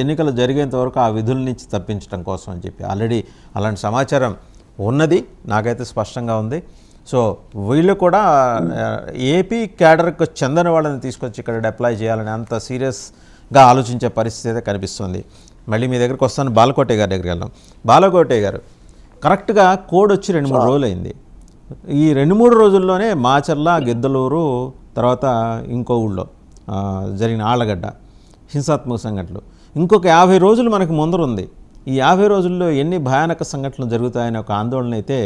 ఎన్నికలు జరిగేంత వరకు ఆ విధుల నుంచి తప్పించడం కోసం అని చెప్పి ఆల్రెడీ అలాంటి సమాచారం ఉన్నది, నాకైతే స్పష్టంగా ఉంది. సో వీళ్ళు కూడా ఏపీ క్యాడర్కు చెందని వాళ్ళని తీసుకొచ్చి ఇక్కడ డిప్లాయ్ చేయాలని అంత సీరియస్గా ఆలోచించే పరిస్థితి అయితే కనిపిస్తుంది. మళ్ళీ మీ దగ్గరికి వస్తాను, బాలకోటే గారి దగ్గరికి వెళ్దాం. బాలకోటే గారు, కరెక్ట్గా కోడ్ వచ్చి 2-3 రోజులు అయింది. ఈ 2-3 రోజుల్లోనే మాచర్ల, గిద్దలూరు, తర్వాత ఇంకో ఊళ్ళో జరిగిన ఆళ్లగడ్డ హింసాత్మక సంఘటనలు, ఇంకొక 50 రోజులు మనకు ముందరుంది. ఈ 50 రోజుల్లో ఎన్ని భయానక సంఘటనలు జరుగుతాయనే ఒక ఆందోళన అయితే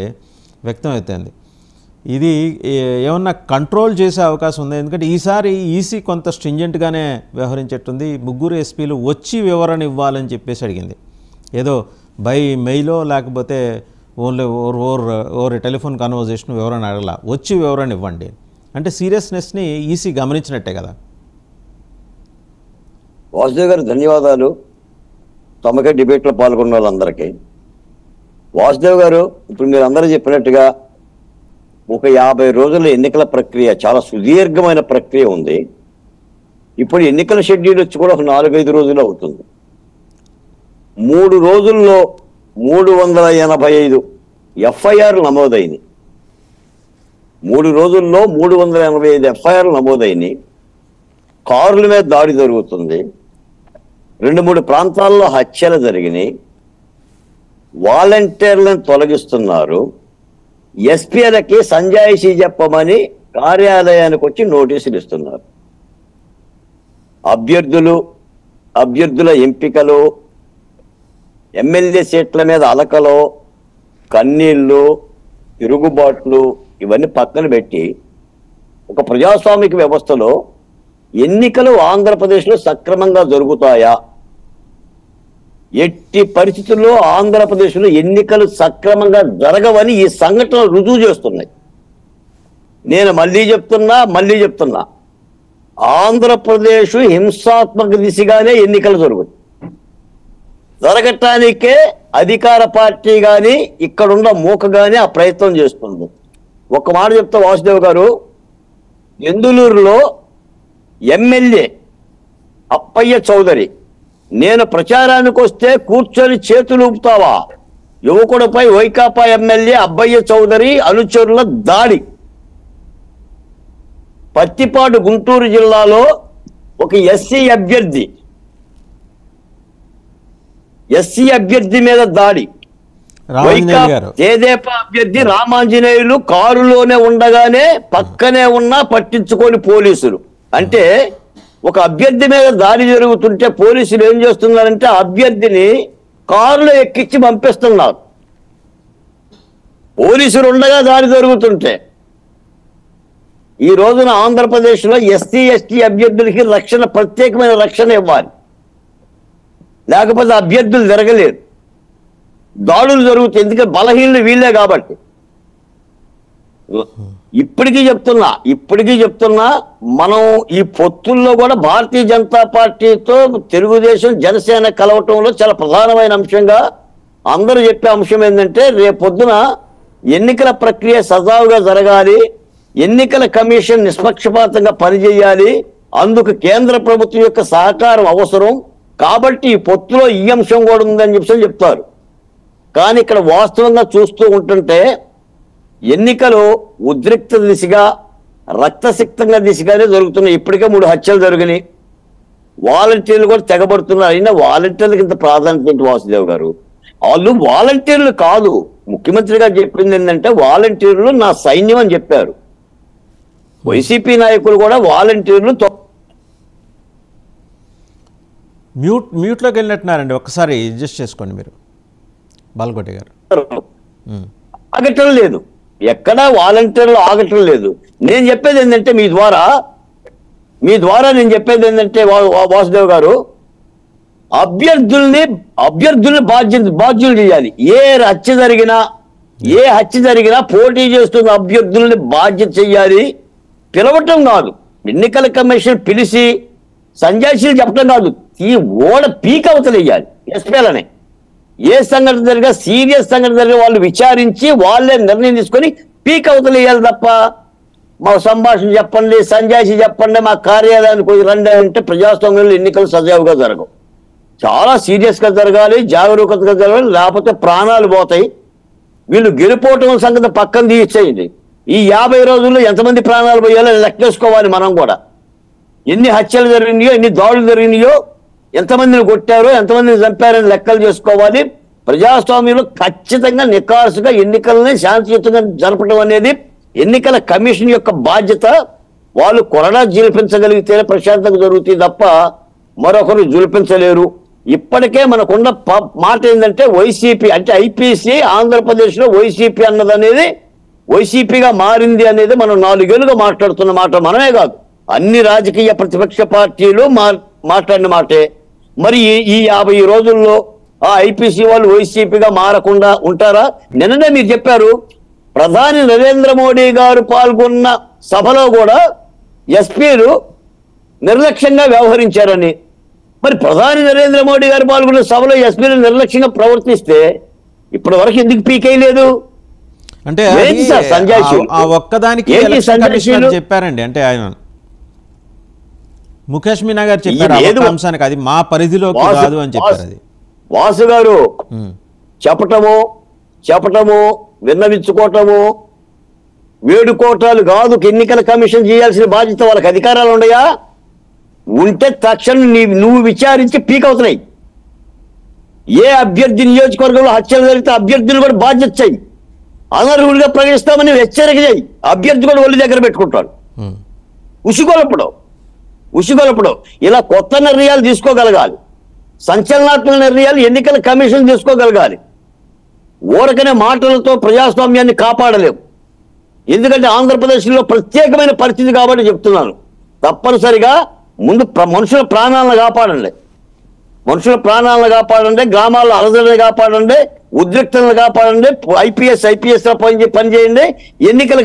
వ్యక్తమవుతుంది. ఇది ఏమన్నా కంట్రోల్ చేసే అవకాశం ఉంది? ఎందుకంటే ఈసారి ఈసీ కొంత స్ట్రింజెంట్గానే వ్యవహరించేట్టుంది. 3 ఎస్పీలు వచ్చి వివరణ ఇవ్వాలని చెప్పేసి అడిగింది. ఏదో బై మెయిలో లేకపోతే ఓన్లీ ఓర్ టెలిఫోన్ కన్వర్జేషన్ వివరణ అడగల, వచ్చి వివరణ ఇవ్వండి అంటే సీరియస్నెస్ని ఈసీ గమనించినట్టే కదా. వాసుదేవ్ గారు ధన్యవాదాలు. తమకే డిబేట్లో పాల్గొన్న వాళ్ళందరికీ. వాసుదేవ్ గారు, ఇప్పుడు మీరు అందరూ చెప్పినట్టుగా ఒక 50 రోజుల ఎన్నికల ప్రక్రియ చాలా సుదీర్ఘమైన ప్రక్రియ ఉంది. ఇప్పుడు ఎన్నికల షెడ్యూల్ వచ్చి కూడా ఒక 4-5 రోజులు అవుతుంది. 3 రోజుల్లో 385 ఎఫ్ఐఆర్లు నమోదైంది. 3 రోజుల్లో 385 ఎఫ్ఐఆర్లు నమోదైంది. కారుల మీద దాడి జరుగుతుంది. 2-3 ప్రాంతాల్లో హత్యలు జరిగినాయి. వాలంటీర్లను తొలగిస్తున్నారు. ఎస్పీలకి సంజాయిషీ చెప్పమని కార్యాలయానికి వచ్చి నోటీసులు ఇస్తున్నారు. అభ్యర్థుల ఎంపికలు, ఎమ్మెల్యే సీట్ల మీద అలకలు, కన్నీళ్లు, తిరుగుబాట్లు ఇవన్నీ పక్కన పెట్టి ఒక ప్రజాస్వామిక వ్యవస్థలో ఎన్నికలు ఆంధ్రప్రదేశ్లో సక్రమంగా జరుగుతాయా? ఎట్టి పరిస్థితుల్లో ఆంధ్రప్రదేశ్లో ఎన్నికలు సక్రమంగా జరగవని ఈ సంఘటనలు రుజువు చేస్తున్నాయి. నేను మళ్ళీ చెప్తున్నా, ఆంధ్రప్రదేశ్ హింసాత్మక దిశగానే ఎన్నికలు జరగటానికే అధికార పార్టీ కానీ ఇక్కడున్న మూక కానీ ఆ ప్రయత్నం చేస్తుంది. ఒక మాట చెప్తా వాసుదేవ్ గారు, ఎందులూరులో ఎమ్మెల్యే అప్పయ్య చౌదరి, నేను ప్రచారానికి వస్తే కూర్చొని చేతులు ఊపుతావా? యువకుడిపై వైకాపా ఎమ్మెల్యే అబ్బయ్య చౌదరి అనుచరుల దాడి. పత్తిపాడు గుంటూరు జిల్లాలో ఒక ఎస్సీ అభ్యర్థి మీద దాడి. తెదేపా అభ్యర్థి రామాంజనేయులు కారులోనే ఉండగానే పక్కనే ఉన్నా పట్టించుకొని పోలీసులు. అంటే ఒక అభ్యర్థి మీద దాడి జరుగుతుంటే పోలీసులు ఏం చేస్తున్నారంటే అభ్యర్థిని కారులో ఎక్కించి పంపిస్తున్నారు. పోలీసులు ఉండగా దాడి జరుగుతుంటే ఈ రోజున ఆంధ్రప్రదేశ్లో ఎస్సీ ఎస్టీ అభ్యర్థులకి ప్రత్యేకమైన రక్షణ ఇవ్వాలి, లేకపోతే అభ్యర్థులు జరగలేరు. దాడులు జరుగుతాయి, ఎందుకంటే బలహీనలు వీళ్ళే కాబట్టి. ఇప్పటికీ చెప్తున్నా మనం ఈ పొత్తుల్లో కూడా భారతీయ జనతా పార్టీతో తెలుగుదేశం జనసేన కలవటంలో చాలా ప్రధానమైన అంశంగా అందరూ చెప్పే అంశం ఏంటంటే రేపొద్దున ఎన్నికల ప్రక్రియ సజావుగా జరగాలి, ఎన్నికల కమిషన్ నిష్పక్షపాతంగా పనిచేయాలి, అందుకు కేంద్ర ప్రభుత్వం యొక్క సహకారం అవసరం కాబట్టి ఈ పొత్తులో ఈ అంశం కూడా ఉందని చెప్తారు. కానీ ఇక్కడ వాస్తవంగా చూస్తూ ఉంటుంటే ఎన్నికలు ఉద్రిక్త దిశగా, రక్తసిక్తంగా దిశగానే జరుగుతున్నాయి. ఇప్పటికే 3 హత్యలు జరిగినాయి. వాలంటీర్లు కూడా తెగబడుతున్నారు. అయినా వాలంటీర్లకు ఇంత ప్రాధాన్యత ఏంటి వాసుదేవ్ గారు? వాళ్ళు వాలంటీర్లు కాదు, ముఖ్యమంత్రి గారు చెప్పింది ఏంటంటే వాలంటీర్లు నా సైన్యం అని చెప్పారు. వైసీపీ నాయకులు కూడా వాలంటీర్లు మ్యూట్లోకి వెళ్ళినట్టున్నారండి. ఒక్కసారి అడ్జస్ట్ చేసుకోండి మీరు బాలకోటి గారు. ఆగటం లేదు, ఎక్కడా వాలంటీర్లు ఆగటం లేదు. నేను చెప్పేది ఏంటంటే మీ ద్వారా నేను చెప్పేది ఏంటంటే వాసుదేవ్ గారు, అభ్యర్థుల్ని బాధ్యులు చేయాలి. ఏ హత్య జరిగినా పోటీ చేస్తున్న అభ్యర్థుల్ని బాధ్యత చెయ్యాలి. పిలవటం కాదు, ఎన్నికల కమిషన్ పిలిచి సంజాయిషీలు చెప్పడం కాదు, ఈ ఓడ పీక్ అవతలేయాలి. ఎస్పీలని ఏ సంఘటన జరిగా సీరియస్ సంఘటన జరిగే వాళ్ళు విచారించి వాళ్ళే నిర్ణయం తీసుకొని పీక్ అవతలేయాలి తప్ప మా సంభాషణ చెప్పండి, సంజాయిషీ చెప్పండి, మా కార్యాలయానికి రండి అంటే ప్రజాస్వామ్యంలో ఎన్నికలు సజావుగా జరగవు. చాలా సీరియస్ గా జరగాలి, జాగరూకతగా జరగాలి, లేకపోతే ప్రాణాలు పోతాయి. వీళ్ళు గెలిపోవటం సంగతి పక్కన తీసేయండి. ఈ 50 రోజుల్లో ఎంతమంది ప్రాణాలు పోయాలో లెక్కేసుకోవాలి మనం కూడా. ఎన్ని హత్యలు జరిగినాయో, ఎన్ని దాడులు జరిగినాయో, ఎంతమందిని కొట్టారో, ఎంతమందిని చంపారని లెక్కలు చేసుకోవాలి. ప్రజాస్వామ్యంలో ఖచ్చితంగా నికార్సుగా ఎన్నికలని శాంతియుతంగా జరపడం అనేది ఎన్నికల కమిషన్ యొక్క బాధ్యత. వాళ్ళు కొరడా జులిపించగలిగితేనే ప్రశాంతంగా జరుగుతుంది తప్ప మరొకరు జులిపించలేరు. ఇప్పటికే మనకున్న మాట ఏంటంటే వైసీపీ అంటే ఐపీసీ ఆంధ్రప్రదేశ్లో వైసీపీ అన్నదనేది వైసీపీగా మారింది అనేది మనం 4 ఏళ్ళుగా మాట్లాడుతున్న మాట. మనమే కాదు, అన్ని రాజకీయ ప్రతిపక్ష పార్టీలు మాట్లాడిన మాటే. మరి ఈ 50 రోజుల్లో ఆ ఐపీసీ వాళ్ళు వైసీపీగా మారకుండా ఉంటారా? నిన్ననే మీరు చెప్పారు, ప్రధాని నరేంద్ర మోడీ గారు పాల్గొన్న సభలో కూడా ఎస్పీలు నిర్లక్ష్యంగా వ్యవహరించారని. మరి ప్రధాని నరేంద్ర మోడీ గారు పాల్గొన్న సభలో ఎస్పీలు నిర్లక్ష్యంగా ప్రవర్తిస్తే ఇప్పటి వరకు ఎందుకు పీకేయలేదు? అంటే ఆ ఒక్కదానికి చెప్పారండి. అంటే ఆయన ముఖేష్ మీనా గారు చెప్పారు అంశానికి అది మా పరిధిలోకి కాదు అని చెప్పారు. అది వాసు గారు చెప్పటము విన్నవించుకోవటము వేడుకోవటాలు కాదు. ఎన్నికల కమిషన్ చేయాల్సిన బాధ్యత వాళ్ళకి అధికారాలు ఉన్నాయా? ఉంటే తక్షణం నువ్వు విచారించి పీక్ అవుతున్నాయి. ఏ అభ్యర్థి నియోజకవర్గంలో హత్యలు జరిగితే అభ్యర్థులు కూడా బాధ్యత చేయి, అనర్హులుగా ప్రకటిస్తామని హెచ్చరిక చేయి. అభ్యర్థి కూడా ఒళ్ళు దగ్గర పెట్టుకుంటాడు. ఉసిగొలపడం ఇలా కొత్త నిర్ణయాలు తీసుకోగలగాలి. సంచలనాత్మక నిర్ణయాలు ఎన్నికల కమిషన్ తీసుకోగలగాలి. ఊరకనే మాటలతో ప్రజాస్వామ్యాన్ని కాపాడలేము. ఎందుకంటే ఆంధ్రప్రదేశ్లో ప్రత్యేకమైన పరిస్థితి కాబట్టి చెప్తున్నాను. తప్పనిసరిగా ముందు మనుషుల ప్రాణాలను కాపాడండి, గ్రామాల్లో అలజడిని కాపాడండి, ఉద్రిక్తలను కాపాడండి, ఐపీఎస్ లో పనిచేయండి. ఎన్నికల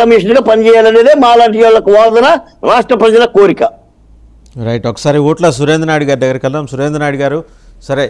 కమిషన్గా పనిచేయాలనేదే మాలాంటి వాళ్ళకు వాదన, రాష్ట్ర ప్రజల కోరిక. రైట్. ఒకసారి ఓట్ల సురేంద్ర నాయుడు గారి దగ్గరికి వెళ్దాం. సురేంద్ర నాయుడు గారు, సరే